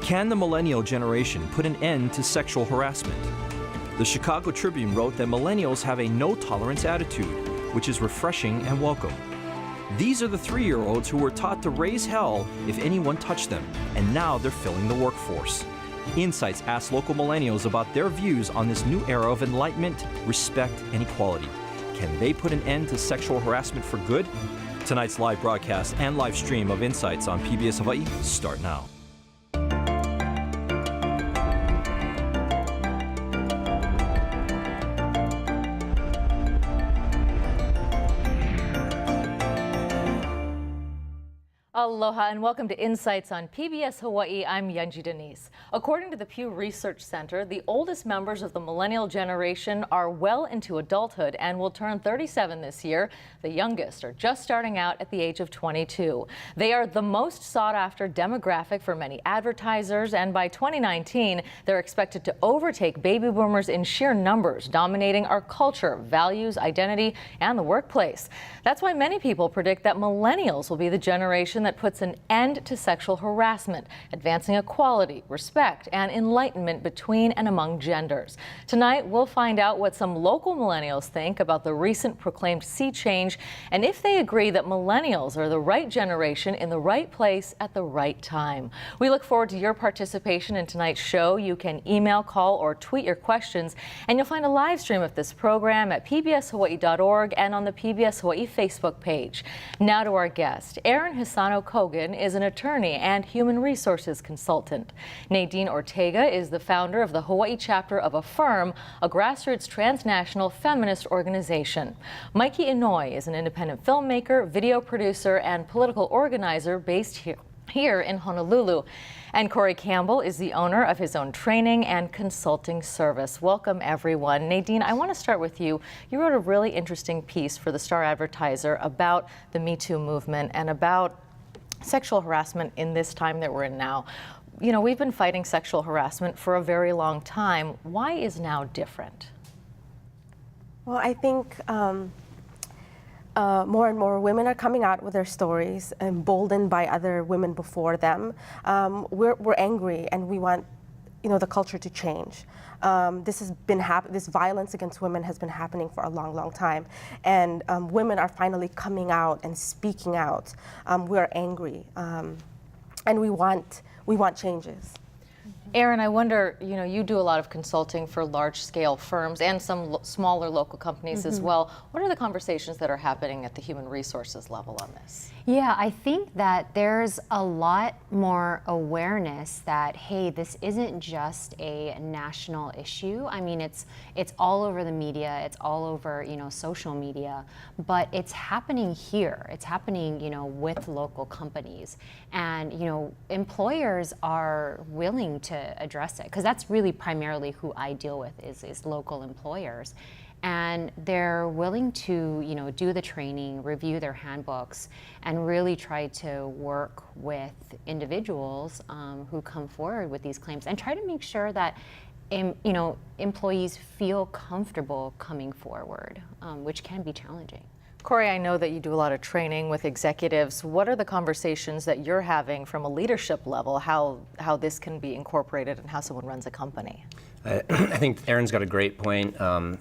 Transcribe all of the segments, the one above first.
Can the millennial generation put an end to sexual harassment? The Chicago Tribune wrote that millennials have a no-tolerance attitude, which is refreshing and welcome. These are the 3-year-olds who were taught to raise hell if anyone touched them, and now they're filling the workforce. Insights asked local millennials about their views on this new era of enlightenment, respect, and equality. Can they put an end to sexual harassment for good? Tonight's live broadcast and live stream of Insights on PBS Hawaii start now. Aloha and welcome to Insights on PBS Hawaii. I'm Yunji Denise. According to the Pew Research Center, the oldest members of the millennial generation are well into adulthood and will turn 37 this year. The youngest are just starting out at the age of 22. They are the most sought after demographic for many advertisers, and by 2019, they're expected to overtake baby boomers in sheer numbers, dominating our culture, values, identity, and the workplace. That's why many people predict that millennials will be the generation that puts an end to sexual harassment, advancing equality, respect, and enlightenment between and among genders. Tonight, we'll find out what some local millennials think about the recent proclaimed sea change, and if they agree that millennials are the right generation in the right place at the right time. We look forward to your participation in tonight's show. You can email, call, or tweet your questions, and you'll find a live stream of this program at pbshawaii.org and on the PBS Hawaii Facebook page. Now to our guest. Aaron Hisano Kogan is an attorney and human resources consultant. Nadine Ortega is the founder of the Hawaii chapter of Affirm, a grassroots transnational feminist organization. Mikey Inouye is an independent filmmaker, video producer, and political organizer based here in Honolulu. And Corey Campbell is the owner of his own training and consulting service. Welcome, everyone. Nadine, I want to start with you. You wrote a really interesting piece for the Star Advertiser about the Me Too movement and about sexual harassment in this time that we're in now. You know, we've been fighting sexual harassment for a very long time. Why is now different? Well, I think more and more women are coming out with their stories, emboldened by other women before them. We're angry, and we want, the culture to change. This has been this violence against women has been happening for a long, long time, and women are finally coming out and speaking out. We're angry, and we want changes. Aaron, I wonder, you do a lot of consulting for large-scale firms and some smaller local companies as well. What are the conversations that are happening at the human resources level on this? Yeah, I think that there's a lot more awareness that, hey, this isn't just a national issue. I mean, it's all over the media, it's all over, social media, but it's happening here. It's happening, with local companies. And, employers are willing to address it, because that's really primarily who I deal with is local employers. And they're willing to, do the training, review their handbooks, and really try to work with individuals who come forward with these claims and try to make sure that, employees feel comfortable coming forward, which can be challenging. Corey, I know that you do a lot of training with executives. What are the conversations that you're having from a leadership level, how this can be incorporated and how someone runs a company? I think Aaron's got a great point.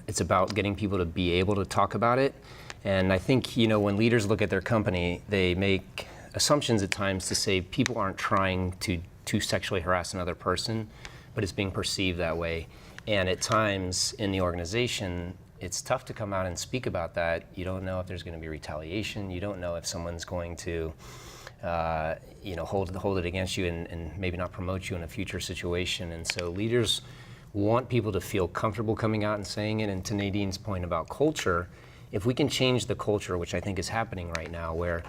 It's about getting people to be able to talk about it. And I think, when leaders look at their company, they make assumptions at times to say people aren't trying to sexually harass another person, but it's being perceived that way. And at times in the organization, it's tough to come out and speak about that. You don't know if there's going to be retaliation. You don't know if someone's going to hold it against you and maybe not promote you in a future situation. And so leaders want people to feel comfortable coming out and saying it. And to Nadine's point about culture, if we can change the culture, which I think is happening right now, where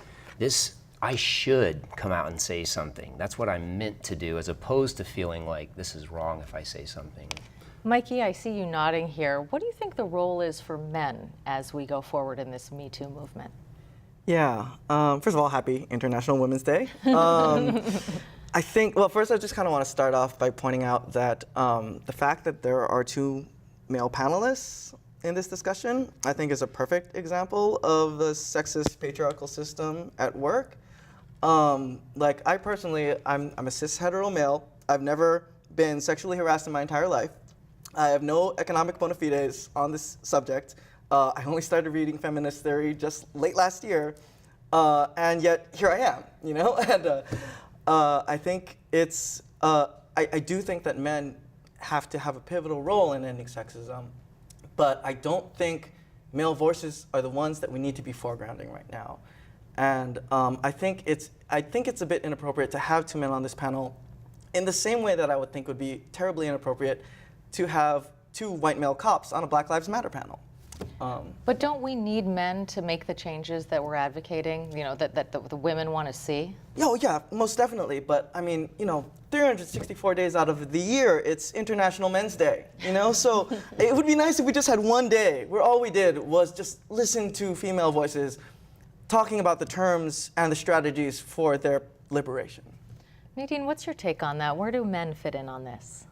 I should come out and say something. That's what I'm meant to do, as opposed to feeling like this is wrong if I say something. Mikey, I see you nodding here. What do you think the role is for men as we go forward in this Me Too movement? Yeah, first of all, happy International Women's Day. I think, well, first I just kind of want to start off by pointing out that the fact that there are 2 male panelists in this discussion, I think is a perfect example of the sexist patriarchal system at work. Like I personally, I'm a cis hetero male. I've never been sexually harassed in my entire life. I have no economic bona fides on this subject. I only started reading feminist theory just late last year, and yet here I am, you know? And I think it's, I do think that men have to have a pivotal role in ending sexism, but I don't think male voices are the ones that we need to be foregrounding right now. And I think it's a bit inappropriate to have two men on this panel in the same way that I would think would be terribly inappropriate to have two white male cops on a Black Lives Matter panel. But don't we need men to make the changes that we're advocating, you know, that the women want to see? Oh yeah, most definitely. But I mean, you know, 364 days out of the year, it's International Men's Day, you know? So it would be nice if we just had one day where all we did was just listen to female voices talking about the terms and the strategies for their liberation. Nadine, what's your take on that? Where do men fit in on this?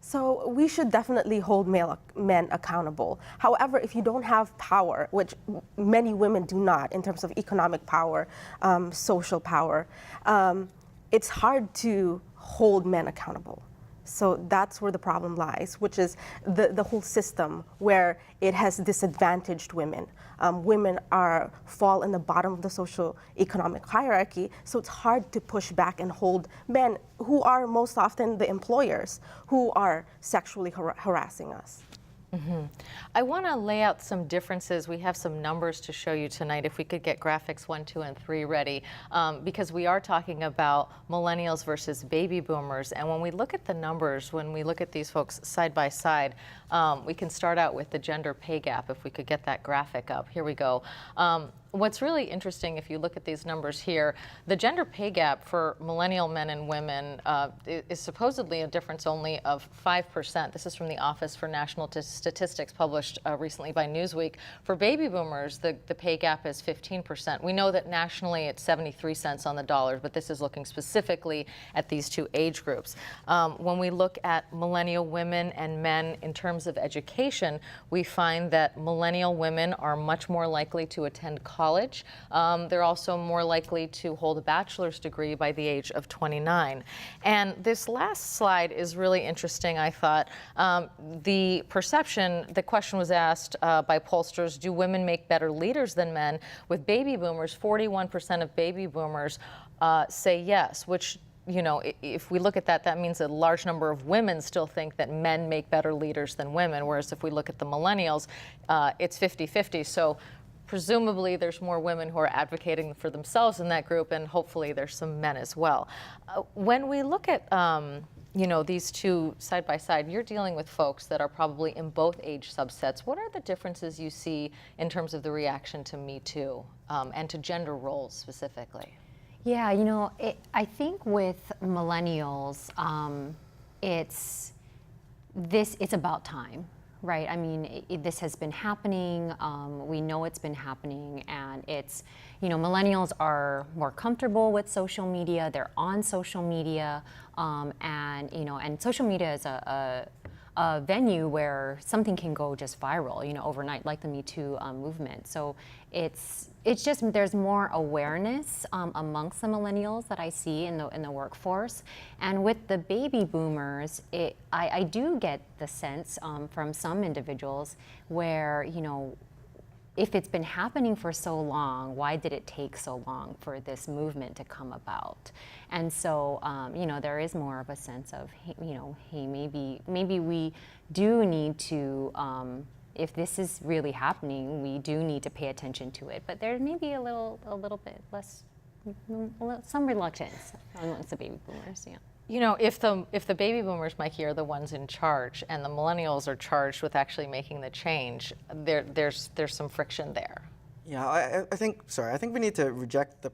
So we should definitely hold men accountable. However, if you don't have power, which many women do not in terms of economic power, social power, it's hard to hold men accountable. So that's where the problem lies, which is the whole system where it has disadvantaged women. Women fall in the bottom of the social economic hierarchy, so it's hard to push back and hold men who are most often the employers who are sexually harassing us. Mm-hmm. I want to lay out some differences. We have some numbers to show you tonight. If we could get graphics 1, 2, and 3 ready, because we are talking about millennials versus baby boomers. And when we look at the numbers, when we look at these folks side by side, we can start out with the gender pay gap. If we could get that graphic up. Here we go. What's really interesting, if you look at these numbers here, the gender pay gap for millennial men and women is supposedly a difference only of 5%. This is from the Office for National Statistics, published recently by Newsweek. For baby boomers, the pay gap is 15%. We know that nationally it's 73 cents on the dollar, but this is looking specifically at these two age groups. When we look at millennial women and men in terms of education, we find that millennial women are much more likely to attend college. They're also more likely to hold a bachelor's degree by the age of 29. And this last slide is really interesting, I thought. The perception, the question was asked by pollsters, do women make better leaders than men? With baby boomers, 41% of baby boomers say yes, which, you know, if we look at that, that means a large number of women still think that men make better leaders than women, whereas if we look at the millennials, it's 50-50. So presumably there's more women who are advocating for themselves in that group, and hopefully there's some men as well. When we look at you know, these two side by side, you're dealing with folks that are probably in both age subsets. What are the differences you see in terms of the reaction to Me Too and to gender roles specifically? Yeah, you know, I think with millennials, it's about time. Right, I mean, this has been happening, we know it's been happening, and it's, you know, millennials are more comfortable with social media, they're on social media, and, you know, and social media is a venue where something can go just viral, you know, overnight, like the Me Too movement. So it's just, there's more awareness amongst the millennials that I see in the workforce. And with the baby boomers, I do get the sense from some individuals where, you know, if it's been happening for so long, why did it take so long for this movement to come about? And so, you know, there is more of a sense of, you know, hey, maybe we do need to, if this is really happening, we do need to pay attention to it. But there may be a little bit less, some reluctance amongst the baby boomers, yeah. You know, if the baby boomers, Mikey, are the ones in charge, and the millennials are charged with actually making the change, there's some friction there. Yeah, I think we need to reject the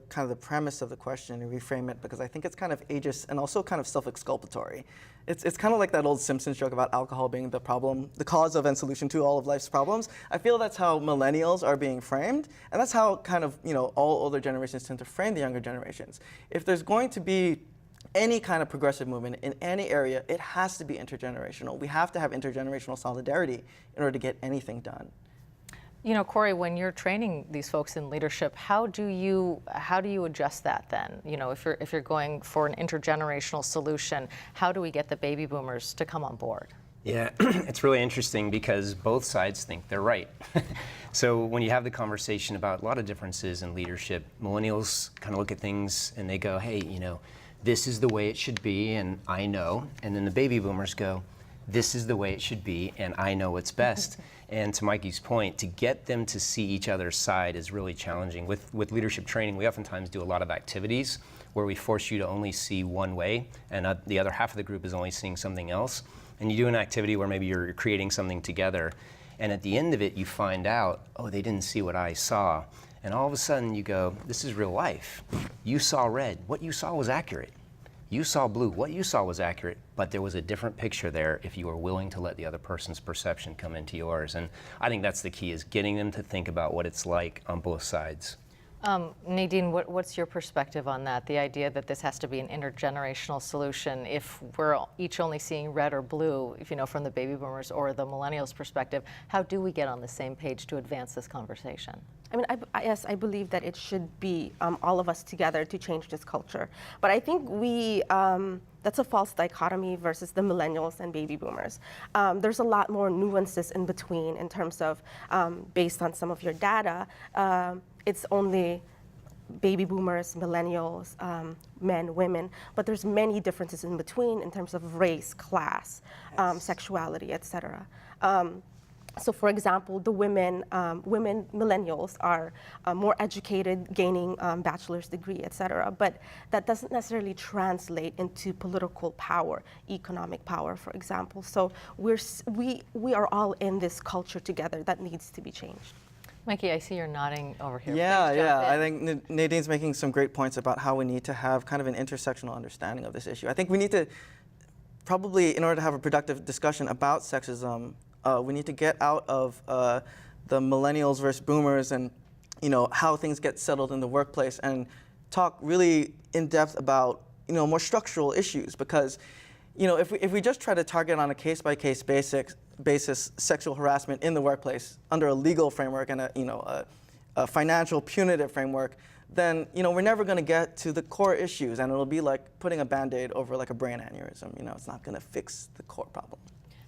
kind of the premise of the question and reframe it, because I think it's kind of ageist and also kind of self-exculpatory. It's kind of like that old Simpsons joke about alcohol being the problem, the cause of and solution to all of life's problems. I feel that's how millennials are being framed, and that's how kind of, you know, all older generations tend to frame the younger generations. If there's going to be any kind of progressive movement in any area, it has to be intergenerational. We have to have intergenerational solidarity in order to get anything done. You know, Corey, when you're training these folks in leadership, how do you adjust that then? You know, if you're going for an intergenerational solution, how do we get the baby boomers to come on board? Yeah, it's really interesting because both sides think they're right. So when you have the conversation about a lot of differences in leadership, millennials kind of look at things and they go, hey, you know, this is the way it should be and I know. And then the baby boomers go, this is the way it should be and I know what's best. And to Mikey's point, to get them to see each other's side is really challenging. With leadership training, we oftentimes do a lot of activities where we force you to only see one way and the other half of the group is only seeing something else. And you do an activity where maybe you're creating something together, and at the end of it you find out, oh, they didn't see what I saw. And all of a sudden you go, this is real life. You saw red, what you saw was accurate. You saw blue, what you saw was accurate, but there was a different picture there if you were willing to let the other person's perception come into yours. And I think that's the key, is getting them to think about what it's like on both sides. Nadine, what's your perspective on that? The idea that this has to be an intergenerational solution. If we're each only seeing red or blue, if you know, from the baby boomers or the millennials' perspective, how do we get on the same page to advance this conversation? I mean, yes, I believe that it should be all of us together to change this culture. But I think that's a false dichotomy versus the millennials and baby boomers. There's a lot more nuances in between in terms of, based on some of your data, it's only baby boomers, millennials, men, women, but there's many differences in between in terms of race, class, sexuality, etc. So for example, the women millennials are more educated, gaining bachelor's degree, etc. But that doesn't necessarily translate into political power, economic power, for example. So we are all in this culture together that needs to be changed. Mikey, I see you're nodding over here. Yeah. I think Nadine's making some great points about how we need to have kind of an intersectional understanding of this issue. I think we need to probably, in order to have a productive discussion about sexism, we need to get out of the millennials versus boomers and, you know, how things get settled in the workplace and talk really in depth about, you know, more structural issues. Because, you know, if we just try to target on a case-by-case basis sexual harassment in the workplace under a legal framework and a financial punitive framework, then, you know, we're never going to get to the core issues, and it'll be like putting a Band-Aid over like a brain aneurysm. You know, it's not going to fix the core problem.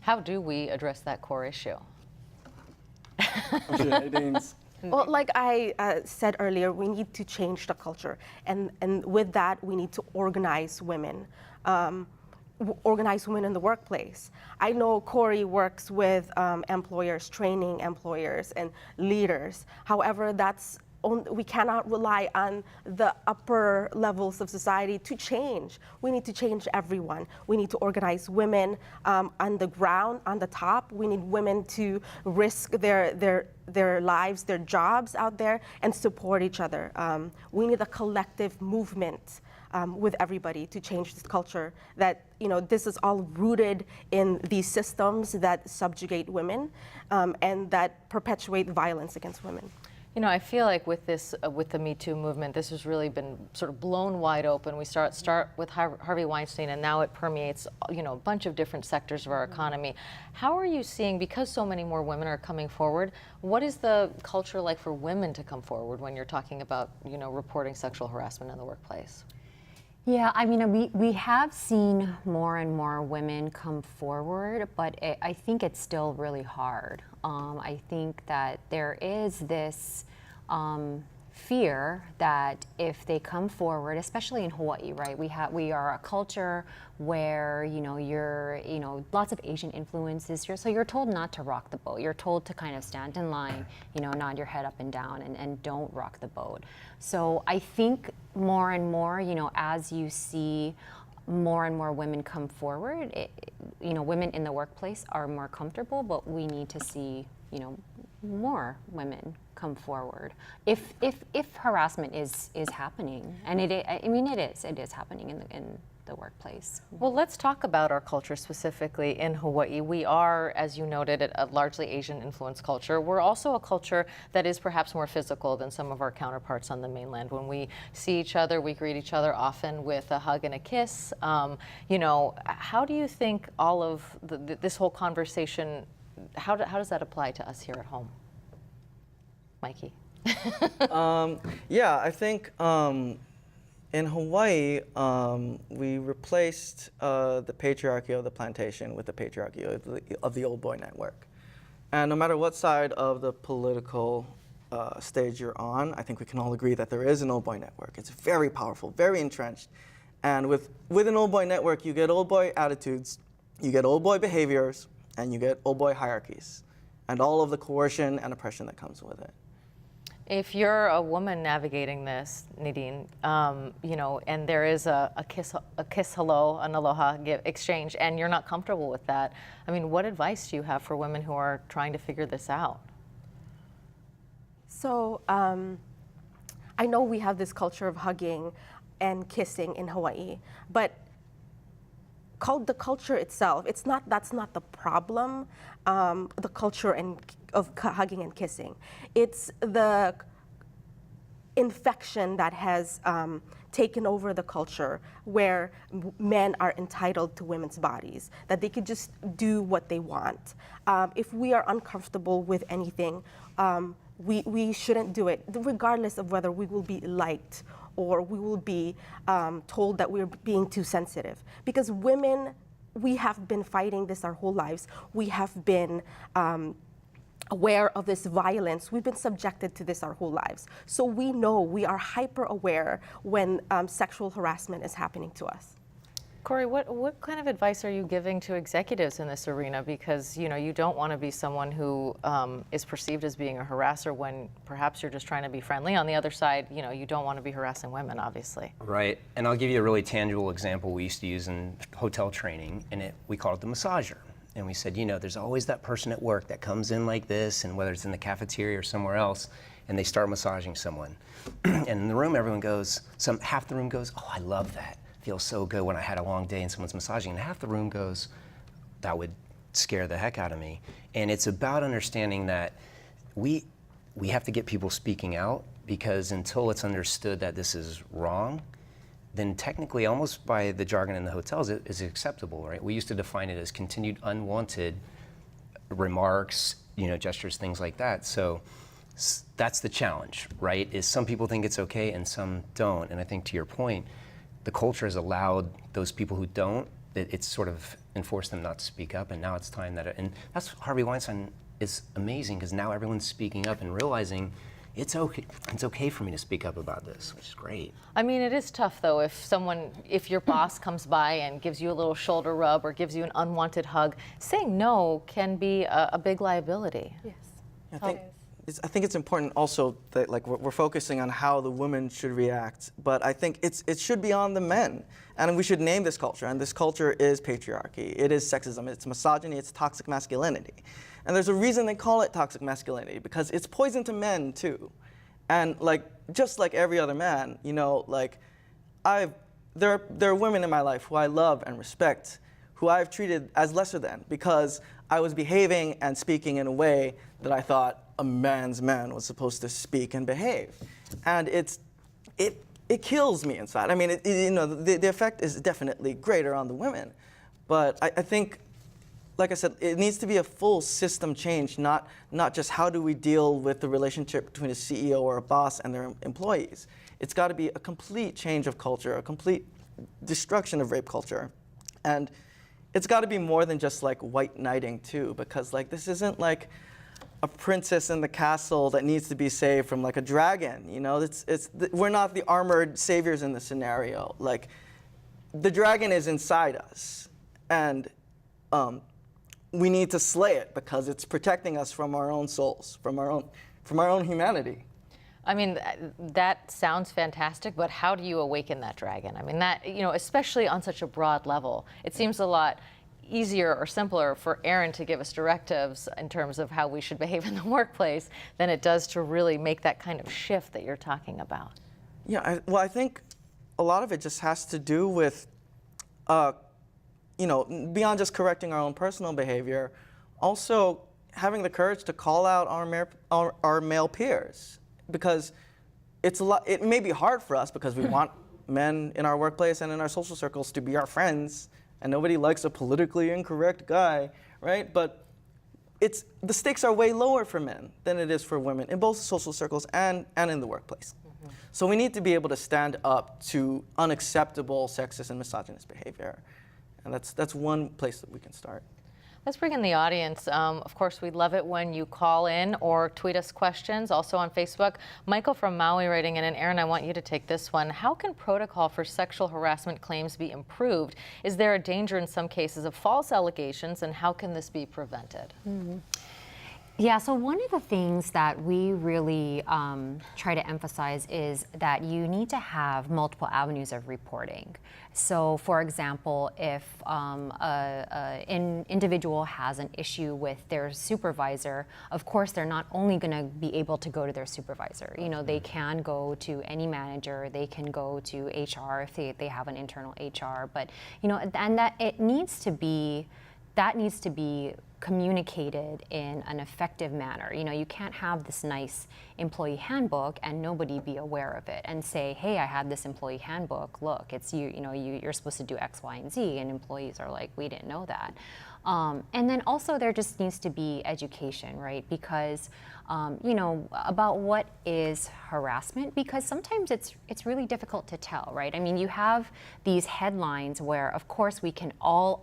How do we address that core issue? Well, like I said earlier, we need to change the culture, and with that, we need to organize women. Organize women in the workplace. I know Corey works with employers, training employers and leaders. However, we cannot rely on the upper levels of society to change. We need to change everyone. We need to organize women on the ground, on the top. We need women to risk their lives, their jobs out there, and support each other. We need a collective movement with everybody to change this culture. That, you know, this is all rooted in these systems that subjugate women and that perpetuate violence against women. You know, I feel like with this, with the Me Too movement, this has really been sort of blown wide open. We start with Harvey Weinstein, and now it permeates, you know, a bunch of different sectors of our economy. How are you seeing, because so many more women are coming forward, what is the culture like for women to come forward when you're talking about, you know, reporting sexual harassment in the workplace? Yeah, I mean, we have seen more and more women come forward, but I think it's still really hard. I think that there is this fear that if they come forward, especially in Hawaii, right? We are a culture where, you know, lots of Asian influences here. So you're told not to rock the boat. You're told to kind of stand in line, you know, nod your head up and down and don't rock the boat. So I think more and more, you know, as you see more and more women come forward, you know, women in the workplace are more comfortable, but we need to see, you know, more women come forward if harassment is happening, and it is happening in the workplace. Well, let's talk about our culture specifically in Hawaii. We are, as you noted, a largely Asian influenced culture. We're also a culture that is perhaps more physical than some of our counterparts on the mainland. When we see each other, we greet each other often with a hug and a kiss. You know, how do you think all of this whole conversation, how does that apply to us here at home? Mikey? Yeah, I think in Hawaii, we replaced the patriarchy of the plantation with the patriarchy of the old boy network. And no matter what side of the political stage you're on, I think we can all agree that there is an old boy network. It's very powerful, very entrenched. And with an old boy network, you get old boy attitudes, you get old boy behaviors, and you get old boy hierarchies, and all of the coercion and oppression that comes with it. If you're a woman navigating this, Nadine, you know, and there is a kiss hello, an aloha exchange, and you're not comfortable with that, I mean, what advice do you have for women who are trying to figure this out? So I know we have this culture of hugging and kissing in Hawaii, but the culture itself, that's not the problem, the culture of hugging and kissing. It's the infection that has taken over the culture where men are entitled to women's bodies, that they could just do what they want. If we are uncomfortable with anything, we shouldn't do it, regardless of whether we will be liked or we will be told that we're being too sensitive. Because women, we have been fighting this our whole lives. We have been aware of this violence. We've been subjected to this our whole lives. So we know, we are hyper aware when sexual harassment is happening to us. Corey, what kind of advice are you giving to executives in this arena? Because, you know, you don't want to be someone who is perceived as being a harasser when perhaps you're just trying to be friendly. On the other side, you know, you don't want to be harassing women, obviously. Right, and I'll give you a really tangible example we used to use in hotel training, and we called it the massager. And we said, you know, there's always that person at work that comes in like this, and whether it's in the cafeteria or somewhere else, and they start massaging someone. And in the room, everyone goes, half the room goes, oh, I love that. Feels so good when I had a long day and someone's massaging. And half the room goes, that would scare the heck out of me. And it's about understanding that we have to get people speaking out, because until it's understood that this is wrong, then technically, almost by the jargon in the hotels, it is acceptable, right? We used to define it as continued unwanted remarks, you know, gestures, things like that. So that's the challenge, right? Is some people think it's okay and some don't. And I think to your point, the culture has allowed those people who don't, it's sort of enforced them not to speak up, and now it's time that, and that's Harvey Weinstein is amazing, because now everyone's speaking up and realizing it's okay for me to speak up about this, which is great. I mean, it is tough though if your boss comes by and gives you a little shoulder rub or gives you an unwanted hug. Saying no can be a big liability. Yes. I think it's important also that, like, we're focusing on how the women should react, but I think it should be on the men. And we should name this culture, and this culture is patriarchy, it is sexism, it's misogyny, it's toxic masculinity. And there's a reason they call it toxic masculinity, because it's poison to men too. And just like every other man, you know, like there are women in my life who I love and respect, who I've treated as lesser than, because I was behaving and speaking in a way that I thought a man's man was supposed to speak and behave. And it kills me inside. I mean, you know, the effect is definitely greater on the women. But I think, like I said, it needs to be a full system change, not just how do we deal with the relationship between a CEO or a boss and their employees. It's got to be a complete change of culture, a complete destruction of rape culture. And it's got to be more than just like white knighting too, because like this isn't like a princess in the castle that needs to be saved from like a dragon, you know? We're not the armored saviors in the scenario. Like, the dragon is inside us, and we need to slay it because it's protecting us from our own souls, from our own humanity. I mean, that sounds fantastic, but how do you awaken that dragon? I mean, that, you know, especially on such a broad level, it seems a lot easier or simpler for Aaron to give us directives in terms of how we should behave in the workplace than it does to really make that kind of shift that you're talking about. Yeah, I think a lot of it just has to do with, you know, beyond just correcting our own personal behavior, also having the courage to call out our male peers, because it may be hard for us because we want men in our workplace and in our social circles to be our friends, and nobody likes a politically incorrect guy, right? But the stakes are way lower for men than it is for women in both social circles and in the workplace. So we need to be able to stand up to unacceptable sexist and misogynist behavior. And that's one place that we can start. Let's bring in the audience. Of course, we'd love it when you call in or tweet us questions, also on Facebook. Michael from Maui writing in, and Aaron, I want you to take this one. How can protocol for sexual harassment claims be improved? Is there a danger in some cases of false allegations, and how can this be prevented? Yeah, so one of the things that we really try to emphasize is that you need to have multiple avenues of reporting. So, for example, if an individual has an issue with their supervisor, of course, they're not only going to be able to go to their supervisor. You know, they can go to any manager, they can go to HR if they have an internal HR, but, you know, and that needs to be communicated in an effective manner. You know, you can't have this nice employee handbook and nobody be aware of it and say, hey, I had this employee handbook, look, it's you're supposed to do X, Y, and Z, and employees are like, we didn't know that. And then also there just needs to be education, right? Because, you know, about what is harassment, because sometimes it's really difficult to tell, right? I mean, you have these headlines where, of course, we can all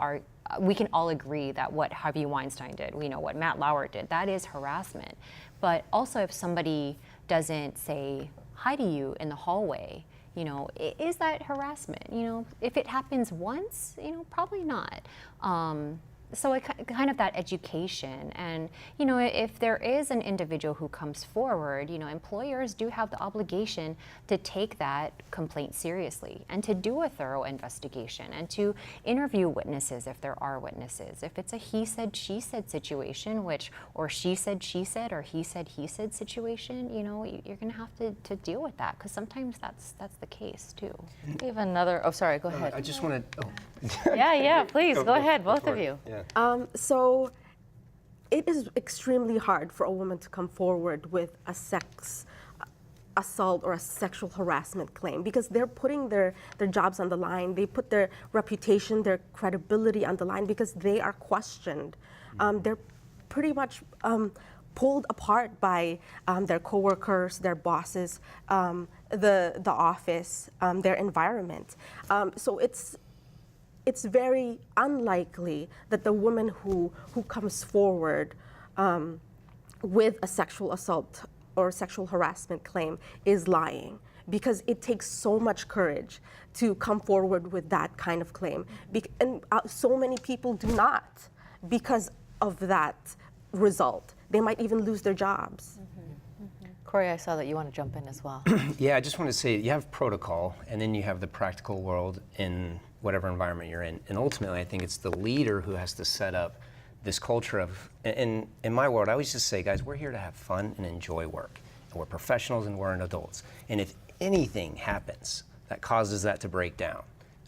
agree that what Harvey Weinstein did, you know, what Matt Lauer did, that is harassment. But also if somebody doesn't say hi to you in the hallway, you know, is that harassment? You know, if it happens once, you know, probably not. So it kind of that education, and you know, if there is an individual who comes forward, you know, employers do have the obligation to take that complaint seriously and to do a thorough investigation and to interview witnesses if there are witnesses. If it's a he said she said situation, or she said or he said situation, you know, you're going to have to deal with that, because sometimes that's the case too. We have another. Oh, sorry. Go ahead. I just want to. Yeah. Please go ahead, both of you. Yeah. So it is extremely hard for a woman to come forward with a sex assault or a sexual harassment claim, because they're putting their jobs on the line. They put their reputation, their credibility on the line, because they are questioned. They're pretty much pulled apart by their coworkers, their bosses, the office, their environment. So it's very unlikely that the woman who comes forward with a sexual assault or sexual harassment claim is lying, because it takes so much courage to come forward with that kind of claim. And so many people do not, because of that result. They might even lose their jobs. Corey, I saw that you want to jump in as well. Yeah, I just want to say you have protocol, and then you have the practical world in whatever environment you're in. And ultimately, I think it's the leader who has to set up this culture of, in my world, I always just say, guys, we're here to have fun and enjoy work. And we're professionals and we're adults. And if anything happens that causes that to break down,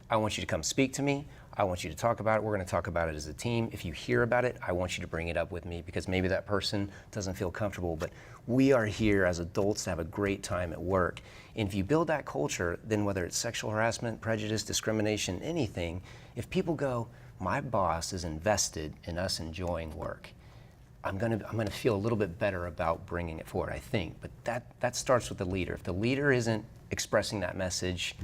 I want you to come speak to me. I want you to talk about it. We're going to talk about it as a team. If you hear about it, I want you to bring it up with me, because maybe that person doesn't feel comfortable. But we are here as adults to have a great time at work. And if you build that culture, then whether it's sexual harassment, prejudice, discrimination, anything, if people go, my boss is invested in us enjoying work, I'm gonna feel a little bit better about bringing it forward, I think. But that starts with the leader. If the leader isn't expressing that message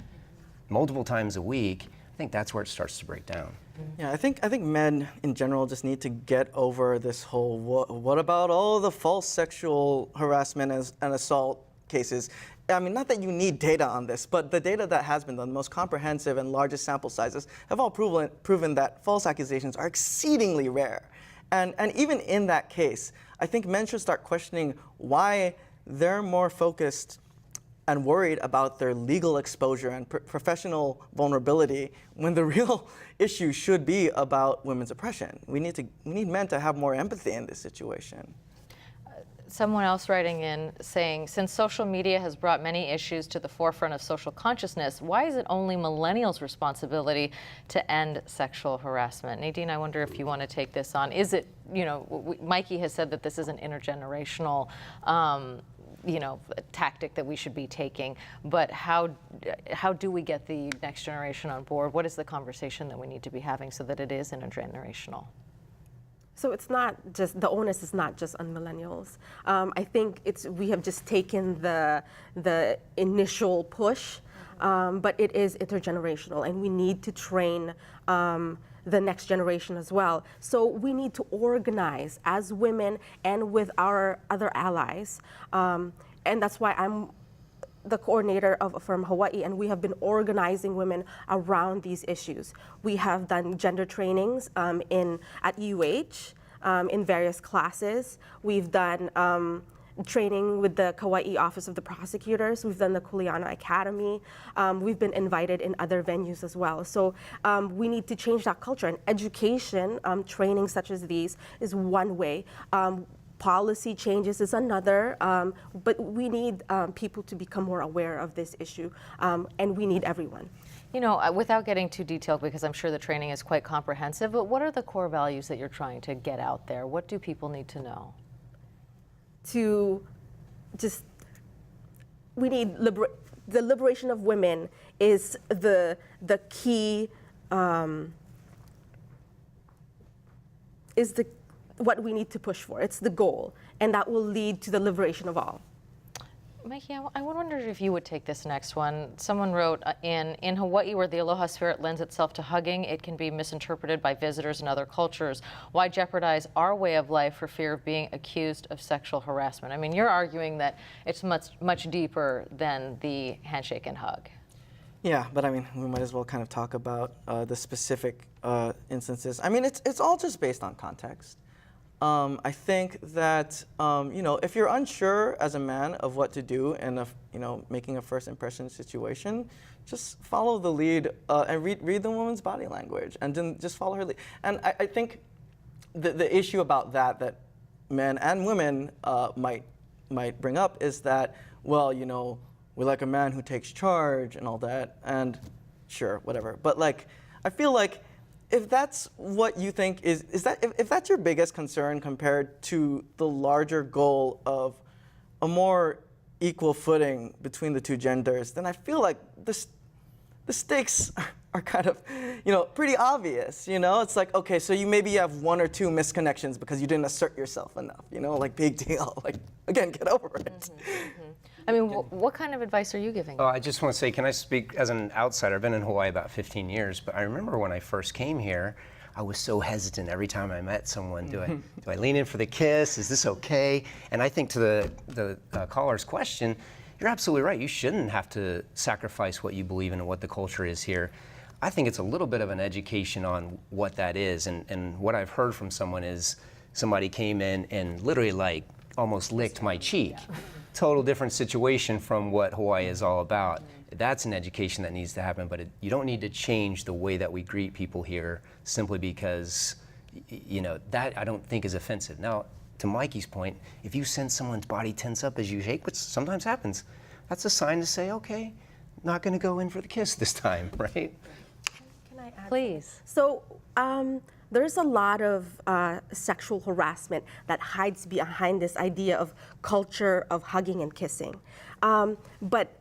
multiple times a week, I think that's where it starts to break down. Yeah, I think men in general just need to get over this whole what about all the false sexual harassment and assault cases. I mean, not that you need data on this, but the data that has been done, the most comprehensive and largest sample sizes, have all proven that false accusations are exceedingly rare. And even in that case, I think men should start questioning why they're more focused and worried about their legal exposure and professional vulnerability, when the real issue should be about women's oppression. We need men to have more empathy in this situation. Someone else writing in saying, since social media has brought many issues to the forefront of social consciousness, why is it only millennials' responsibility to end sexual harassment? Nadine, I wonder if you want to take this on. Is it, you know, Mikey has said that this is an intergenerational tactic that we should be taking, but how do we get the next generation on board? What is the conversation that we need to be having so that it is intergenerational? So it's not just, the onus is not just on millennials. I think we have just taken the initial push, but it is intergenerational, and we need to train the next generation as well. So we need to organize as women and with our other allies. And that's why I'm the coordinator of Affirm Hawaii, and we have been organizing women around these issues. We have done gender trainings at UH in various classes. We've done training with the Kauai Office of the Prosecutors. We've done the Kuleana Academy. We've been invited in other venues as well. So we need to change that culture, and education, training such as these is one way. Policy changes is another, but we need people to become more aware of this issue, and we need everyone. You know, without getting too detailed, because I'm sure the training is quite comprehensive, but what are the core values that you're trying to get out there? What do people need to know? We need the liberation of women is the key, what we need to push for. It's the goal, and that will lead to the liberation of all. Mikey, I wonder if you would take this next one. Someone wrote, in Hawaii, where the aloha spirit lends itself to hugging, it can be misinterpreted by visitors in other cultures. Why jeopardize our way of life for fear of being accused of sexual harassment? I mean, you're arguing that it's much deeper than the handshake and hug. Yeah, but I mean, we might as well kind of talk about the specific instances. I mean, it's all just based on context. I think that, if you're unsure as a man of what to do in making a first impression situation, just follow the lead and read the woman's body language, and then just follow her lead. And I think the issue about that men and women might bring up is that, well, we like a man who takes charge and all that, and sure, whatever. But I feel like if that's what you think if that's your biggest concern compared to the larger goal of a more equal footing between the two genders, then I feel like the stakes are kind of, pretty obvious. It's like, okay, so maybe you have one or two misconnections because you didn't assert yourself enough. Big deal. Again, get over it. Mm-hmm, mm-hmm. I mean, what kind of advice are you giving? Oh, I just want to say, can I speak as an outsider? I've been in Hawaii about 15 years, but I remember when I first came here, I was so hesitant every time I met someone. Do I lean in for the kiss? Is this okay? And I think to the caller's question, you're absolutely right. You shouldn't have to sacrifice what you believe in and what the culture is here. I think it's a little bit of an education on what that is. And what I've heard from someone is somebody came in and literally almost licked my cheek. Yeah. Total different situation from what Hawaii is all about. That's an education that needs to happen, but you don't need to change the way that we greet people here simply because, that I don't think is offensive. Now, to Mikey's point, if you sense someone's body tense up as you shake, which sometimes happens, that's a sign to say, okay, not going to go in for the kiss this time, right? Can I add? Please. So, there's a lot of sexual harassment that hides behind this idea of culture of hugging and kissing. But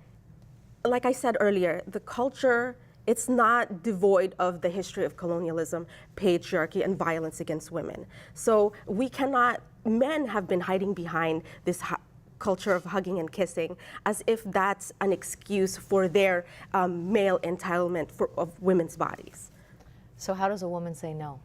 like I said earlier, the culture, it's not devoid of the history of colonialism, patriarchy, and violence against women. So men have been hiding behind this culture of hugging and kissing as if that's an excuse for their male entitlement of women's bodies. So how does a woman say no?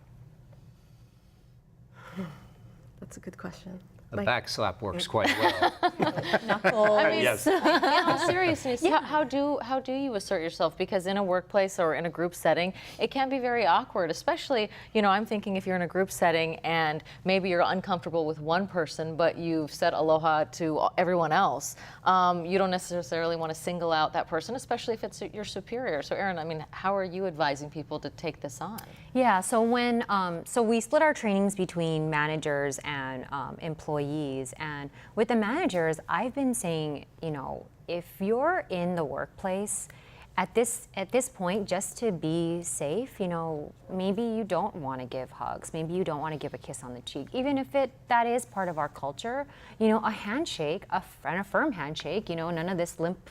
That's a good question. A back slap works quite well. I mean, yes. in all seriousness, how do you assert yourself? Because in a workplace or in a group setting, it can be very awkward, especially, I'm thinking if you're in a group setting and maybe you're uncomfortable with one person, but you've said aloha to everyone else. You don't necessarily want to single out that person, especially if it's your superior. So Erin, I mean, how are you advising people to take this on? Yeah, so when, so we split our trainings between managers and employees. And with the managers, I've been saying, if you're in the workplace, at this point, just to be safe, maybe you don't want to give hugs, maybe you don't want to give a kiss on the cheek, even if that is part of our culture. A handshake, a firm handshake, none of this limp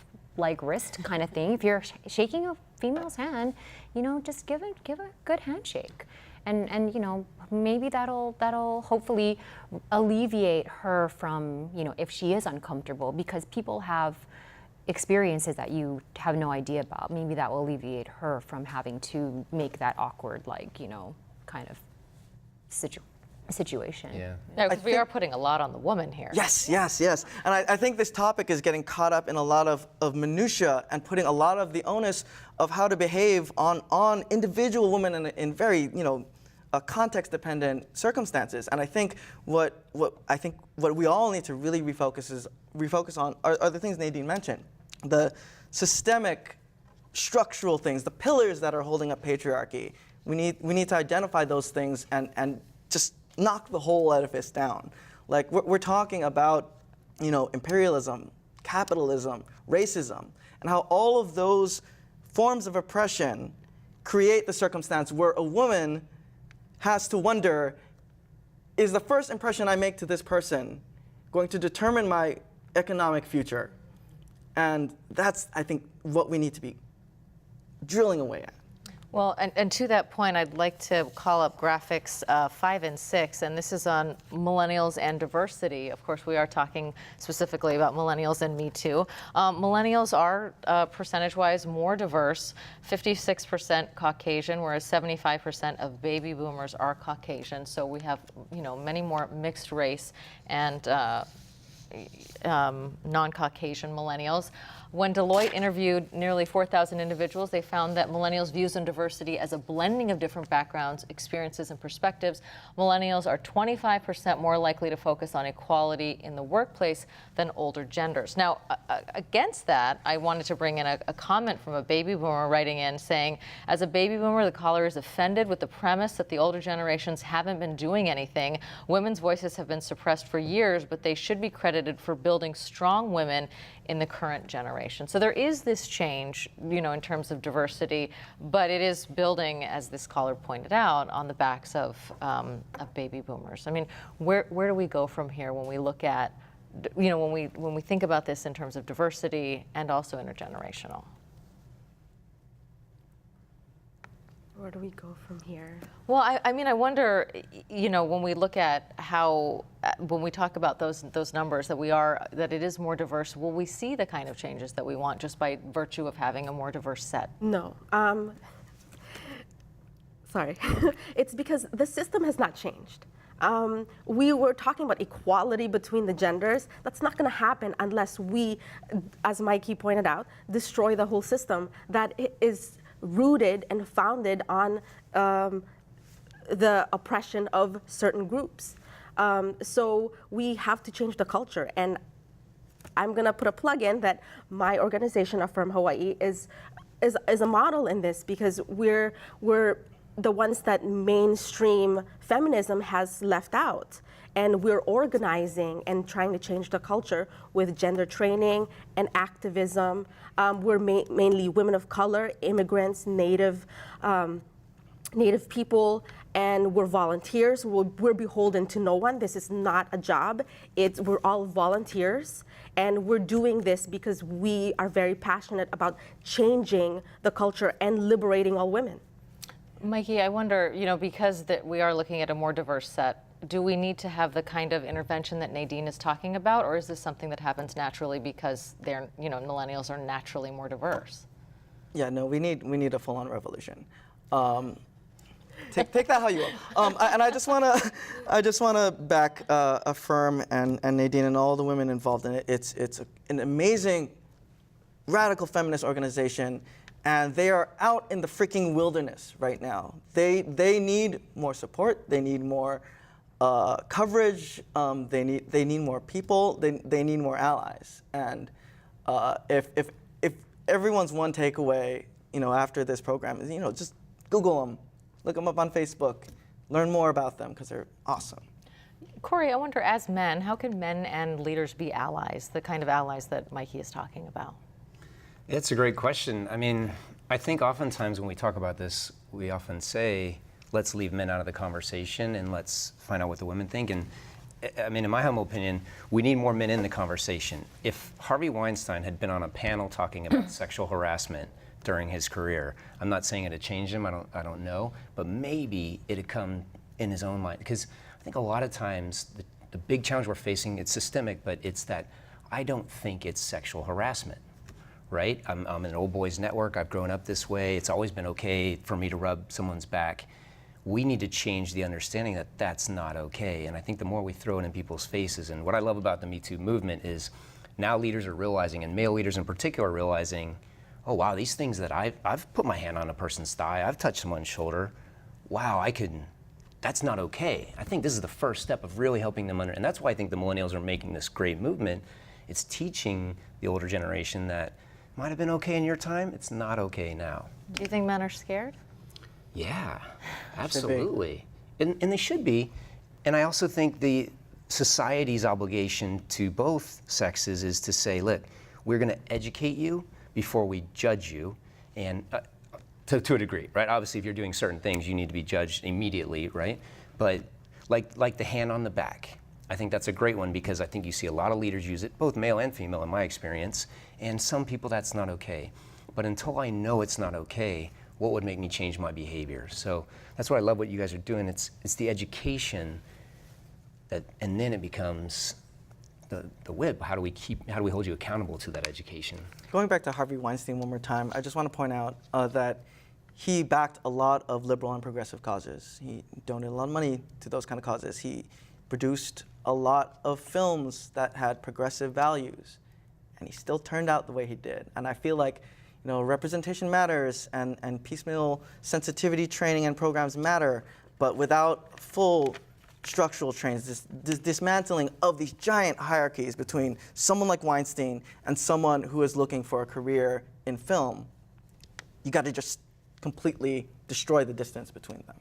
wrist kind of thing. If you're shaking a female's hand, just give a good handshake. and you know, maybe that'll hopefully alleviate her from, you know, if she is uncomfortable, because people have experiences that you have no idea about. Maybe that will alleviate her from having to make that awkward, like, you know, kind of situation. Yeah. No, because we are putting a lot on the woman here. Yes, yes, yes. And I think this topic is getting caught up in a lot of minutia and putting a lot of the onus of how to behave on individual women in very, you know, context-dependent circumstances. And I think what we all need to really refocus on are the things Nadine mentioned, the systemic, structural things, the pillars that are holding up patriarchy. We need to identify those things and just knock the whole edifice down. Like we're talking about, you know, imperialism, capitalism, racism, and how all of those forms of oppression create the circumstance where a woman has to wonder, is the first impression I make to this person going to determine my economic future? And that's, I think, what we need to be drilling away at. Well, and to that point, I'd like to call up graphics 5 and 6, and this is on millennials and diversity. Of course, we are talking specifically about millennials and Me Too. Millennials are percentage-wise more diverse, 56% Caucasian, whereas 75% of baby boomers are Caucasian. So we have, you know, many more mixed race and non-Caucasian millennials. When Deloitte interviewed nearly 4,000 individuals, they found that millennials' views on diversity as a blending of different backgrounds, experiences, and perspectives. Millennials are 25% more likely to focus on equality in the workplace than older genders. Now, against that, I wanted to bring in a comment from a baby boomer writing in saying, as a baby boomer, the caller is offended with the premise that the older generations haven't been doing anything. Women's voices have been suppressed for years, but they should be credited for building strong women in the current generation. So there is this change, you know, in terms of diversity, but it is building, as this caller pointed out, on the backs of baby boomers. I mean, where do we go from here when we look at, you know, when we think about this in terms of diversity and also intergenerational? Where do we go from here? Well, I mean, I wonder, you know, when we look at how, when we talk about those numbers, that it is more diverse, will we see the kind of changes that we want just by virtue of having a more diverse set? No. Sorry. It's because the system has not changed. We were talking about equality between the genders. That's not going to happen unless we, as Mikey pointed out, destroy the whole system that is rooted and founded on the oppression of certain groups. So we have to change the culture. And I'm going to put a plug in that my organization, Affirm Hawai'i, is a model in this, because we're the ones that mainstream feminism has left out. And we're organizing and trying to change the culture with gender training and activism. We're mainly women of color, immigrants, Native people, and we're volunteers. We're beholden to no one. This is not a job. We're all volunteers, and we're doing this because we are very passionate about changing the culture and liberating all women. Mikey, I wonder, you know, because we are looking at a more diverse set, do we need to have the kind of intervention that Nadine is talking about, or is this something that happens naturally because they're, you know, millennials are naturally more diverse? Yeah, no, we need a full-on revolution. Take that how you will. And I just wanna back Affirm and Nadine and all the women involved in it. It's an amazing, radical feminist organization, and they are out in the freaking wilderness right now. They need more support. They need more coverage. They need more people. They need more allies. And if everyone's one takeaway, you know, after this program is, you know, just Google them, look them up on Facebook, learn more about them because they're awesome. Corey, I wonder, as men, how can men and leaders be allies, the kind of allies that Mikey is talking about? It's a great question. I mean, I think oftentimes when we talk about this, we often say, let's leave men out of the conversation and let's find out what the women think. And I mean, in my humble opinion, we need more men in the conversation. If Harvey Weinstein had been on a panel talking about sexual harassment, during his career. I'm not saying it had changed him, I don't know, but maybe it had come in his own mind. Because I think a lot of times the big challenge we're facing, it's systemic, but it's that I don't think it's sexual harassment, right? I'm in an old boys network, I've grown up this way, it's always been okay for me to rub someone's back. We need to change the understanding that that's not okay. And I think the more we throw it in people's faces, and what I love about the Me Too movement is now leaders are realizing, and male leaders in particular are realizing, oh wow, these things that I've put my hand on a person's thigh, I've touched someone's shoulder, wow, that's not okay. I think this is the first step of really helping them and that's why I think the millennials are making this great movement. It's teaching the older generation that might have been okay in your time, it's not okay now. Do you think men are scared? Yeah, absolutely. And they should be. And I also think the society's obligation to both sexes is to say, look, we're going to educate you before we judge you. And to a degree, right? Obviously, if you're doing certain things, you need to be judged immediately, right? But like the hand on the back, I think that's a great one because I think you see a lot of leaders use it, both male and female in my experience, and some people that's not okay. But until I know it's not okay, what would make me change my behavior? So that's why I love what you guys are doing. It's the education that, and then it becomes the whip. How do we hold you accountable to that education? Going back to Harvey Weinstein one more time, I just want to point out that he backed a lot of liberal and progressive causes. He donated a lot of money to those kind of causes. He produced a lot of films that had progressive values, and he still turned out the way he did. And I feel like, you know, representation matters, and piecemeal sensitivity training and programs matter, but without full structural trains, this dismantling of these giant hierarchies between someone like Weinstein and someone who is looking for a career in film, you got to just completely destroy the distance between them.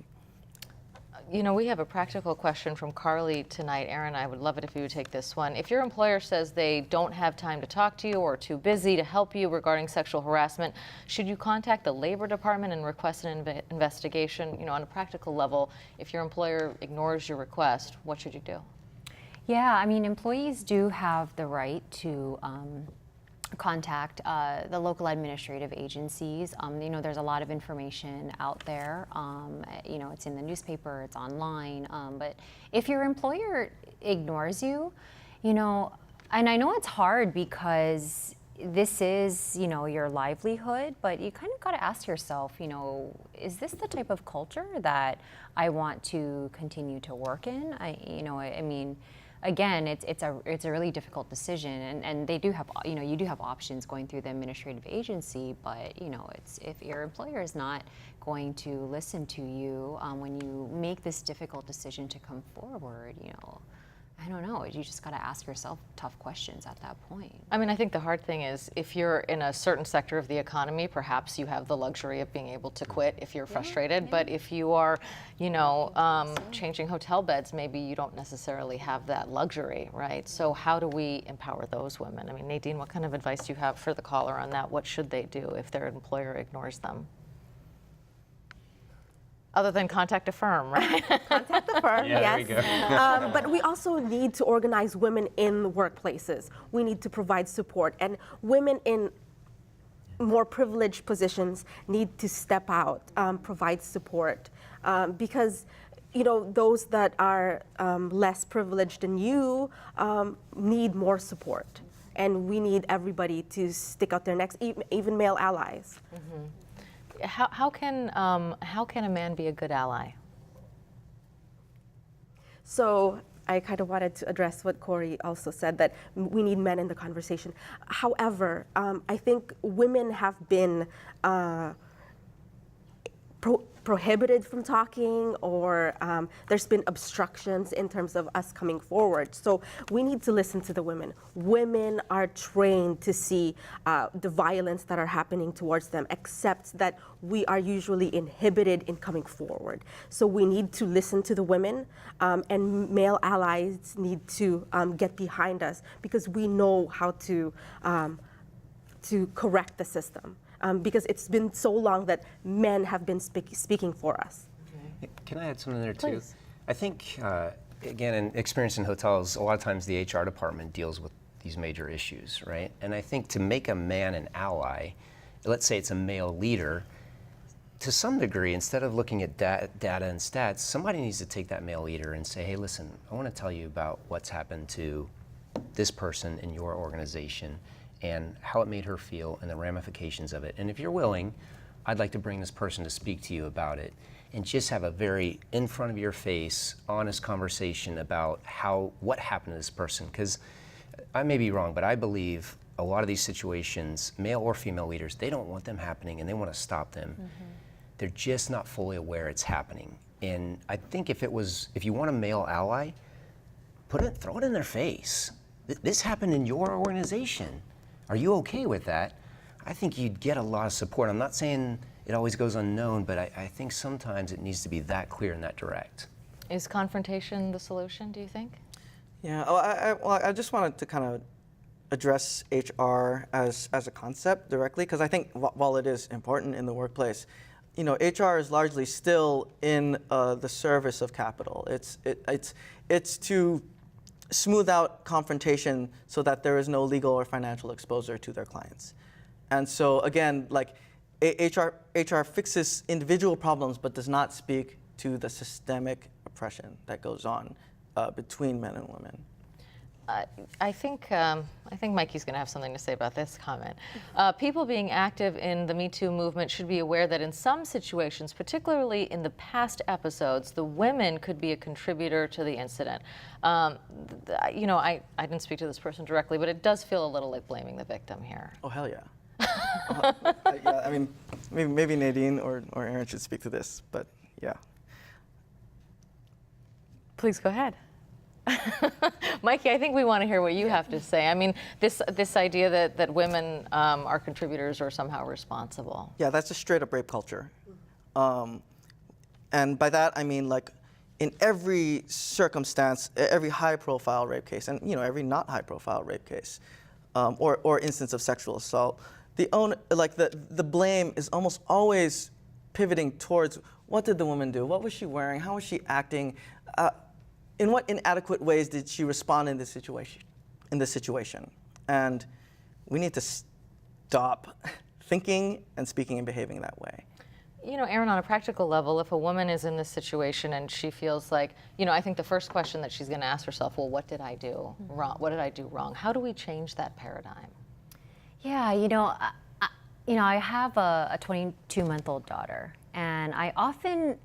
You know, we have a practical question from Carly tonight. Aaron, I would love it if you would take this one. If your employer says they don't have time to talk to you or too busy to help you regarding sexual harassment, should you contact the Labor Department and request an investigation? You know, on a practical level, if your employer ignores your request, what should you do? Yeah, I mean, employees do have the right to contact the local administrative agencies. You know, there's a lot of information out there. You know, it's in the newspaper, it's online. But if your employer ignores you, you know, and I know it's hard because this is, you know, your livelihood, but you kind of got to ask yourself, you know, is this the type of culture that I want to continue to work in? I mean, again, it's a really difficult decision, and they do have, you know, you do have options going through the administrative agency, but you know, it's if your employer is not going to listen to you when you make this difficult decision to come forward, you know, I don't know, you just got to ask yourself tough questions at that point. I mean, I think the hard thing is if you're in a certain sector of the economy, perhaps you have the luxury of being able to quit if you're frustrated. But if you are, you know, changing hotel beds, maybe you don't necessarily have that luxury, right? So how do we empower those women? I mean, Nadine, what kind of advice do you have for the caller on that? What should they do if their employer ignores them? Other than contact a firm, right? Contact the firm, Yeah, yes. there we go. But we also need to organize women in workplaces. We need to provide support, and women in more privileged positions need to step out, provide support, because you know, those that are less privileged than you need more support, and we need everybody to stick out their necks, even male allies. Mm-hmm. How can a man be a good ally? So I kind of wanted to address what Corey also said, that we need men in the conversation. However, I think women have been prohibited from talking, or there's been obstructions in terms of us coming forward. So we need to listen to the women. Women are trained to see the violence that are happening towards them, except that we are usually inhibited in coming forward. So we need to listen to the women, and male allies need to get behind us, because we know how to correct the system. Because it's been so long that men have been speaking for us. Can I add something there too? Please. I think, again, in experience in hotels, a lot of times the HR department deals with these major issues, right? And I think to make a man an ally, let's say it's a male leader, to some degree, instead of looking at data and stats, somebody needs to take that male leader and say, hey, listen, I want to tell you about what's happened to this person in your organization and how it made her feel and the ramifications of it. And if you're willing, I'd like to bring this person to speak to you about it, and just have a very in front of your face, honest conversation about what happened to this person. Because I may be wrong, but I believe a lot of these situations, male or female leaders, they don't want them happening and they want to stop them. They're just not fully aware it's happening. And I think if you want a male ally, throw it in their face. This happened in your organization. Are you okay with that? I think you'd get a lot of support. I'm not saying it always goes unknown, but I think sometimes it needs to be that clear and that direct. Is confrontation the solution, do you think? Yeah, I just wanted to kind of address HR as a concept directly, because I think while it is important in the workplace, HR is largely still in the service of capital. It's to smooth out confrontation so that there is no legal or financial exposure to their clients. And so again, like HR fixes individual problems but does not speak to the systemic oppression that goes on between men and women. I think Mikey's going to have something to say about this comment. People being active in the Me Too movement should be aware that in some situations, particularly in the past episodes, the women could be a contributor to the incident. I didn't speak to this person directly, but it does feel a little like blaming the victim here. Oh, hell yeah. Yeah, I mean, maybe Nadine or Aaron should speak to this, but yeah. Please go ahead. Mikey, I think we want to hear what you have to say. I mean, this idea that women are contributors or somehow responsible. Yeah, that's a straight up rape culture. And by that, I mean, like, in every circumstance, every high profile rape case, and every not high profile rape case, or instance of sexual assault, the blame is almost always pivoting towards what did the woman do? What was she wearing? How was she acting? In what inadequate ways did she respond in this situation? And we need to stop thinking and speaking and behaving that way. Aaron, on a practical level, if a woman is in this situation and she feels like, I think the first question that she's going to ask herself, well, what did I do wrong? What did I do wrong? How do we change that paradigm? Yeah, I have a 22-month-old daughter, and I often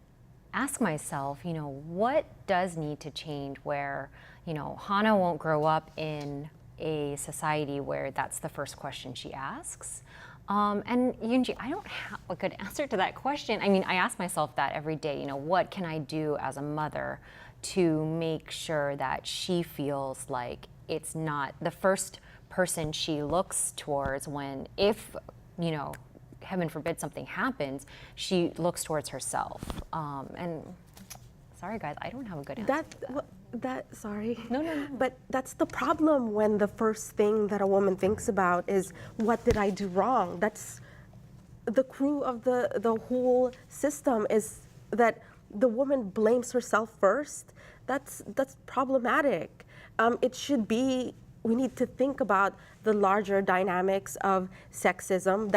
ask myself, what does need to change where, Hana won't grow up in a society where that's the first question she asks. And Yunji, I don't have a good answer to that question. I mean, I ask myself that every day, what can I do as a mother to make sure that she feels like it's not the first person she looks towards if heaven forbid something happens, she looks towards herself. And sorry guys, I don't have a good answer. Sorry. No. But that's the problem when the first thing that a woman thinks about is, what did I do wrong? That's the crew of the whole system, is that the woman blames herself first. That's problematic. It should be, we need to think about the larger dynamics of sexism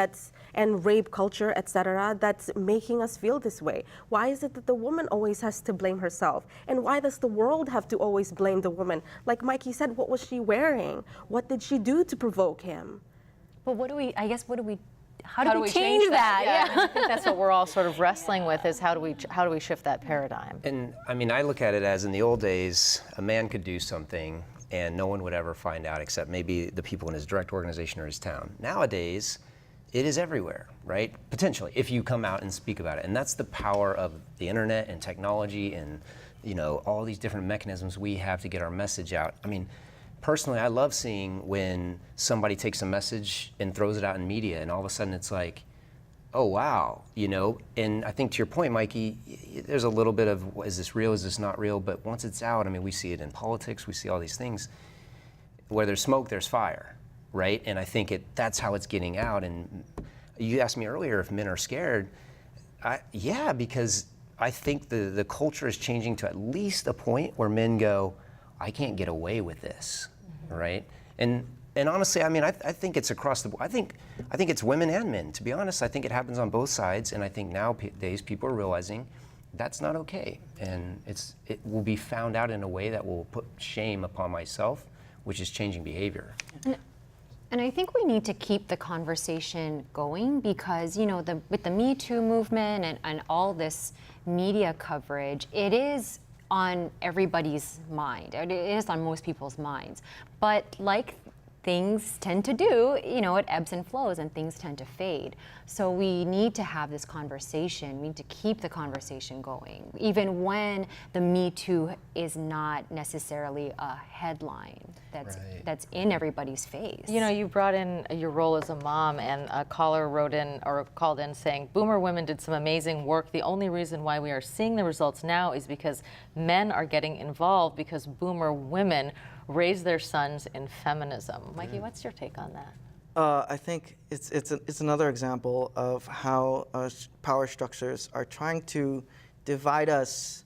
and rape culture, etc., that's making us feel this way. Why is it that the woman always has to blame herself? And why does the world have to always blame the woman? Like Mikey said, what was she wearing? What did she do to provoke him? But how do we change that? Yeah. I mean, I think that's what we're all sort of wrestling with, is how do we shift that paradigm? And I mean, I look at it as, in the old days, a man could do something and no one would ever find out except maybe the people in his direct organization or his town. Nowadays, it is everywhere, right? Potentially, if you come out and speak about it. And that's the power of the internet and technology and all these different mechanisms we have to get our message out. I mean, personally, I love seeing when somebody takes a message and throws it out in media, and all of a sudden it's like, oh wow, And I think to your point, Mikey, there's a little bit of, is this real, is this not real? But once it's out, I mean, we see it in politics, we see all these things. Where there's smoke, there's fire, right? And I think that's how it's getting out. And you asked me earlier if men are scared. Yeah, because I think the culture is changing to at least a point where men go, I can't get away with this, right? And And honestly, I mean, I think it's across the board. I think it's women and men. To be honest, I think it happens on both sides, and I think nowadays people are realizing that's not okay, and it will be found out in a way that will put shame upon myself, which is changing behavior. And I think we need to keep the conversation going because, you know, with the Me Too movement and all this media coverage, it is on everybody's mind. It is on most people's minds. But like things tend to do, you know, it ebbs and flows and things tend to fade. So we need to have this conversation. We need to keep the conversation going, even when the Me Too is not necessarily a headline that's in everybody's face. You know, you brought in your role as a mom, and a caller called in saying, "Boomer women did some amazing work. The only reason why we are seeing the results now is because men are getting involved because Boomer women raise their sons in feminism." Mikey, what's your take on that? I think it's another example of how power structures are trying to divide us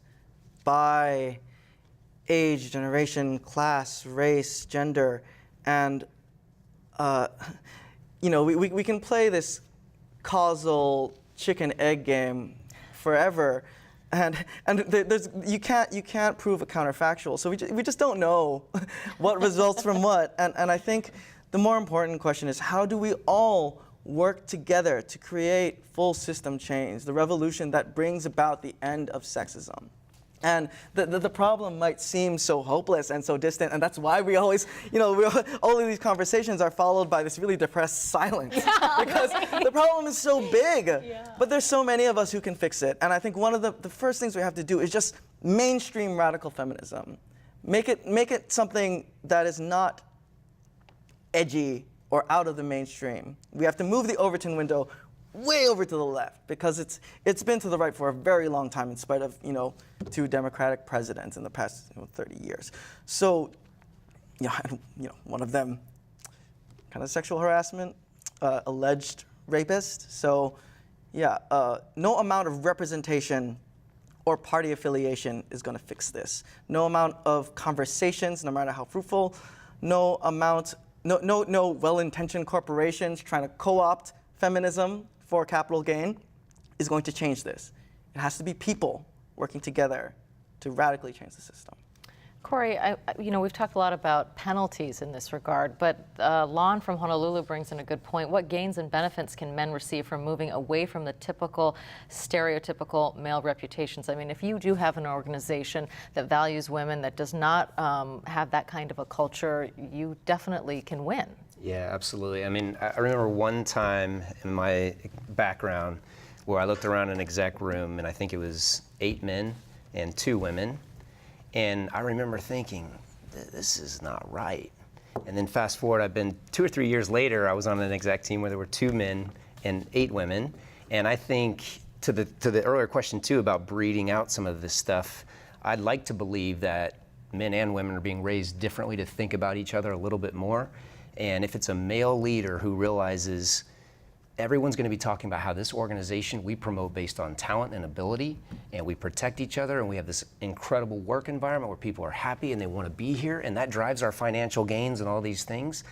by age, generation, class, race, gender, and you know, we can play this causal chicken-egg game forever. And you can't prove a counterfactual, so we just don't know what results from what. And I think the more important question is, how do we all work together to create full system change, the revolution that brings about the end of sexism? And the problem might seem so hopeless and so distant, and that's why we always, you know, all of these conversations are followed by this really depressed silence, because the problem is so big, but there's so many of us who can fix it. And I think one of the first things we have to do is just mainstream radical feminism. Make it something that is not edgy or out of the mainstream. We have to move the Overton window way over to the left, because it's been to the right for a very long time, in spite of, you know, 2 Democratic presidents in the past 30 years. So, you know, one of them, kind of sexual harassment, alleged rapist. So, yeah, no amount of representation or party affiliation is going to fix this. No amount of conversations, no matter how fruitful, no well-intentioned corporations trying to co-opt feminism for capital gain is going to change this. It has to be people working together to radically change the system. Corey, you know, we've talked a lot about penalties in this regard, but Lon from Honolulu brings in a good point. What gains and benefits can men receive from moving away from the typical, stereotypical male reputations? I mean, if you do have an organization that values women, that does not have that kind of a culture, you definitely can win. Yeah, absolutely. I mean, I remember one time in my background where I looked around an exec room, and I think it was 8 men and 2 women. And I remember thinking, this is not right. And then fast forward, I've been 2 or 3 years later, I was on an exec team where there were 2 men and 8 women. And I think to the earlier question too about breeding out some of this stuff, I'd like to believe that men and women are being raised differently to think about each other a little bit more. And if it's a male leader who realizes everyone's going to be talking about how this organization we promote based on talent and ability, and we protect each other, and we have this incredible work environment where people are happy and they want to be here, and that drives our financial gains and all these things,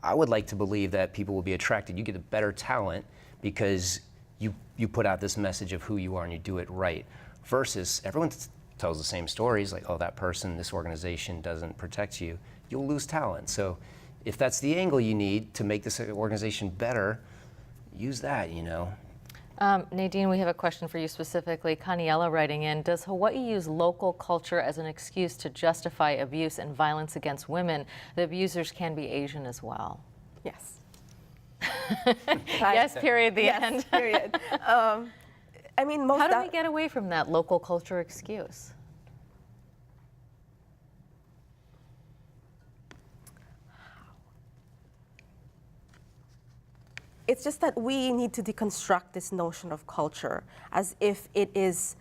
I would like to believe that people will be attracted. You get a better talent because you put out this message of who you are and you do it right, versus everyone tells the same stories, like, oh, that person, this organization doesn't protect you. You'll lose talent. So if that's the angle you need to make this organization better, use that, you know. Nadine, we have a question for you specifically. Kaniela writing in, does Hawaii use local culture as an excuse to justify abuse and violence against women? The abusers can be Asian as well. Yes. Yes, period, the end. Period. I mean, How do we get away from that local culture excuse? It's just that we need to deconstruct this notion of culture as if it is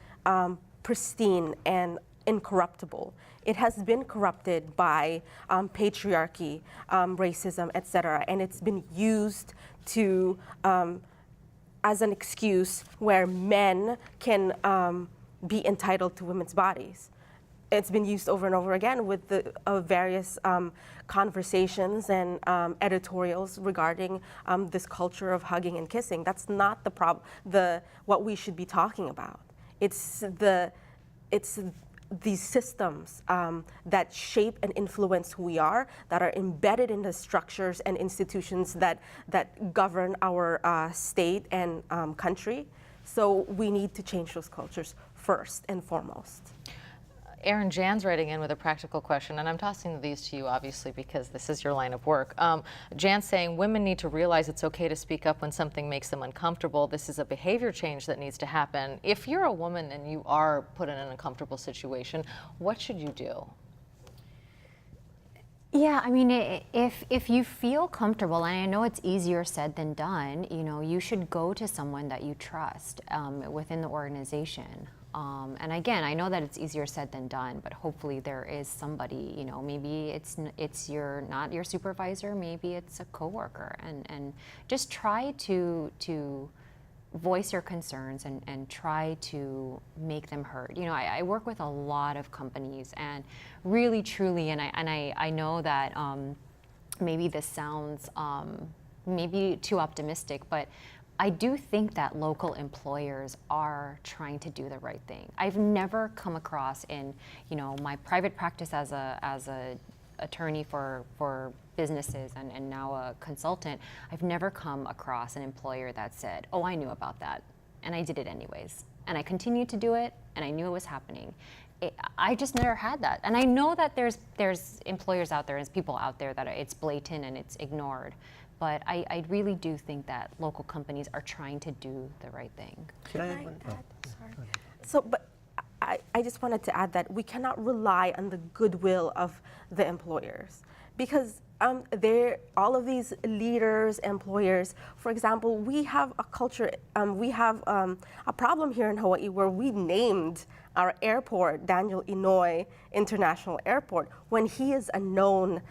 pristine and incorruptible. It has been corrupted by patriarchy, racism, etc., and it's been used to as an excuse where men can be entitled to women's bodies. it's been used over and over again with the various conversations and editorials regarding this culture of hugging and kissing. That's not what we should be talking about. It's these systems that shape and influence who we are, that are embedded in the structures and institutions that govern our state and country. So we need to change those cultures first and foremost. Aaron, Jan's writing in with a practical question, and I'm tossing these to you, obviously, because this is your line of work. Jan's saying women need to realize it's okay to speak up when something makes them uncomfortable. This is a behavior change that needs to happen. If you're a woman and you are put in an uncomfortable situation, what should you do? Yeah, I mean, if you feel comfortable, and I know it's easier said than done, you know, you should go to someone that you trust within the organization. And again, I know that it's easier said than done, but hopefully there is somebody, you know, maybe it's not your supervisor, maybe it's a coworker, and just try to voice your concerns and try to make them heard. You know, I work with a lot of companies, and really, truly, and I know that maybe this sounds maybe too optimistic, but I do think that local employers are trying to do the right thing. I've never come across in, you know, my private practice as a attorney for businesses and now a consultant, I've never come across an employer that said, oh, I knew about that and I did it anyways. And I continued to do it and I knew it was happening. I just never had that. And I know that there's employers out there and people out there that it's blatant and it's ignored. But I really do think that local companies are trying to do the right thing. Can I add? Sorry. So, but I just wanted to add that we cannot rely on the goodwill of the employers, because all of these leaders, employers, for example, we have a culture, we have a problem here in Hawaii where we named our airport Daniel Inouye International Airport when he is a known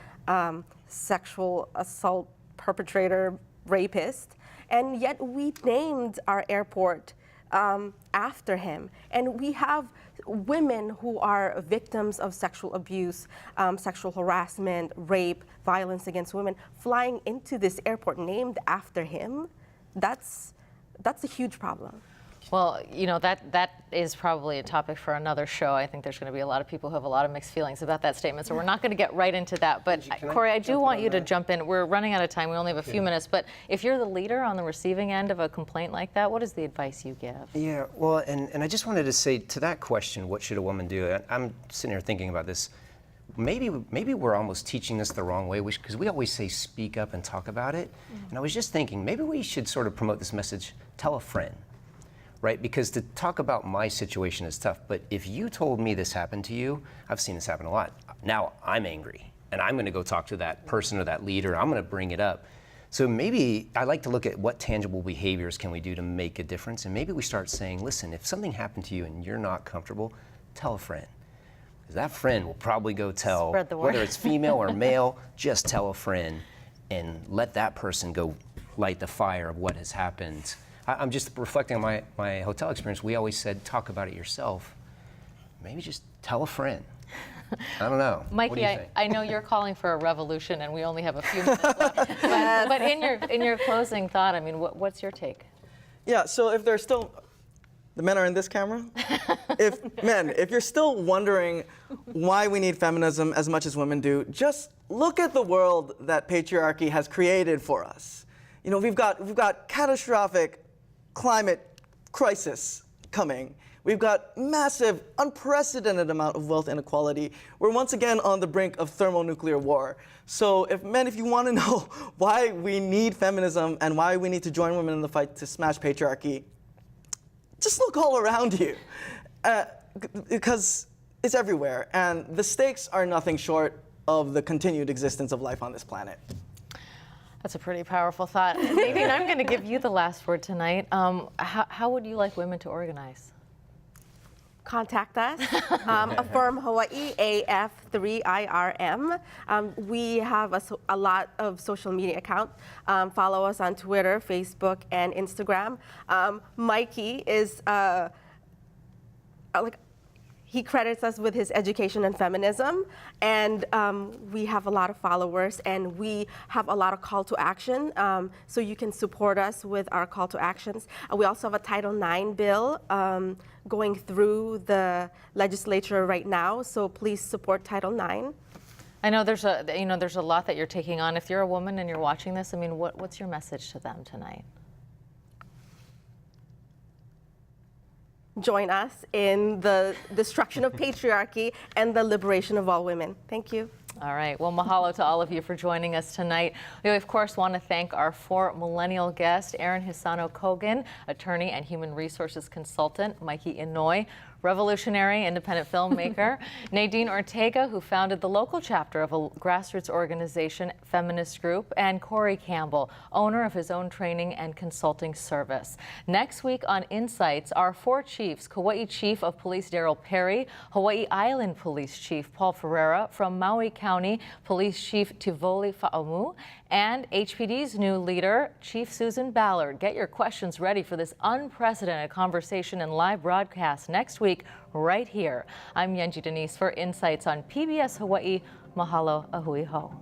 sexual assault perpetrator, rapist, and yet we named our airport after him. And we have women who are victims of sexual abuse, sexual harassment, rape, violence against women, flying into this airport named after him. That's a huge problem. Well, you know, that is probably a topic for another show. I think there's going to be a lot of people who have a lot of mixed feelings about that statement, so we're not going to get right into that. But Corey, I do want you to jump in. We're running out of time. We only have a few minutes. But if you're the leader on the receiving end of a complaint like that, what is the advice you give? Yeah, well, and I just wanted to say to that question, what should a woman do? I'm sitting here thinking about this. Maybe we're almost teaching this the wrong way, because we always say speak up and talk about it. And I was just thinking, maybe we should sort of promote this message, tell a friend. Right? Because to talk about my situation is tough, but if you told me this happened to you, I've seen this happen a lot. Now I'm angry, and I'm going to go talk to that person or that leader. I'm going to bring it up. So maybe I like to look at what tangible behaviors can we do to make a difference, and maybe we start saying, listen, if something happened to you and you're not comfortable, tell a friend. Because that friend will probably go tell, whether it's female or male, just tell a friend and let that person go light the fire of what has happened. I'm just reflecting on my hotel experience. We always said, talk about it yourself. Maybe just tell a friend. I don't know. Mikey, what do you think? I know you're calling for a revolution, and we only have a few minutes left. But in your closing thought, I mean, what's your take? Yeah, so if there's still, the men are in this camera. If you're still wondering why we need feminism as much as women do, just look at the world that patriarchy has created for us. You know, we've got catastrophic climate crisis coming. We've got massive, unprecedented amount of wealth inequality. We're once again on the brink of thermonuclear war. So if you want to know why we need feminism and why we need to join women in the fight to smash patriarchy, just look all around you, because it's everywhere. And the stakes are nothing short of the continued existence of life on this planet. That's a pretty powerful thought. Nadine, I'm going to give you the last word tonight. How would you like women to organize? Contact us, Affirm Hawaii, AF3IRM. We have a lot of social media accounts. Follow us on Twitter, Facebook, and Instagram. Mikey is he credits us with his education and feminism, and we have a lot of followers, and we have a lot of call to action, so you can support us with our call to actions. We also have a Title IX bill going through the legislature right now, so please support Title IX. I know there's a lot that you're taking on. If you're a woman and you're watching this, I mean, what's your message to them tonight? Join us in the destruction of patriarchy and the liberation of all women. Thank you. All right. Well, mahalo to all of you for joining us tonight. We, of course, want to thank our 4 millennial guests, Erin Hisano-Kogan, attorney and human resources consultant, Mikey Inouye, revolutionary independent filmmaker, Nadine Ortega, who founded the local chapter of a grassroots organization, feminist group, and Corey Campbell, owner of his own training and consulting service. Next week on Insights, our 4 chiefs, Kauai Chief of Police Daryl Perry, Hawaii Island Police Chief Paul Ferreira, from Maui County Police Chief Tivoli Fa'amu, and HPD's new leader, Chief Susan Ballard. Get your questions ready for this unprecedented conversation and live broadcast next week right here. I'm Yanji Denise for Insights on PBS Hawaii. Mahalo, ahui ho.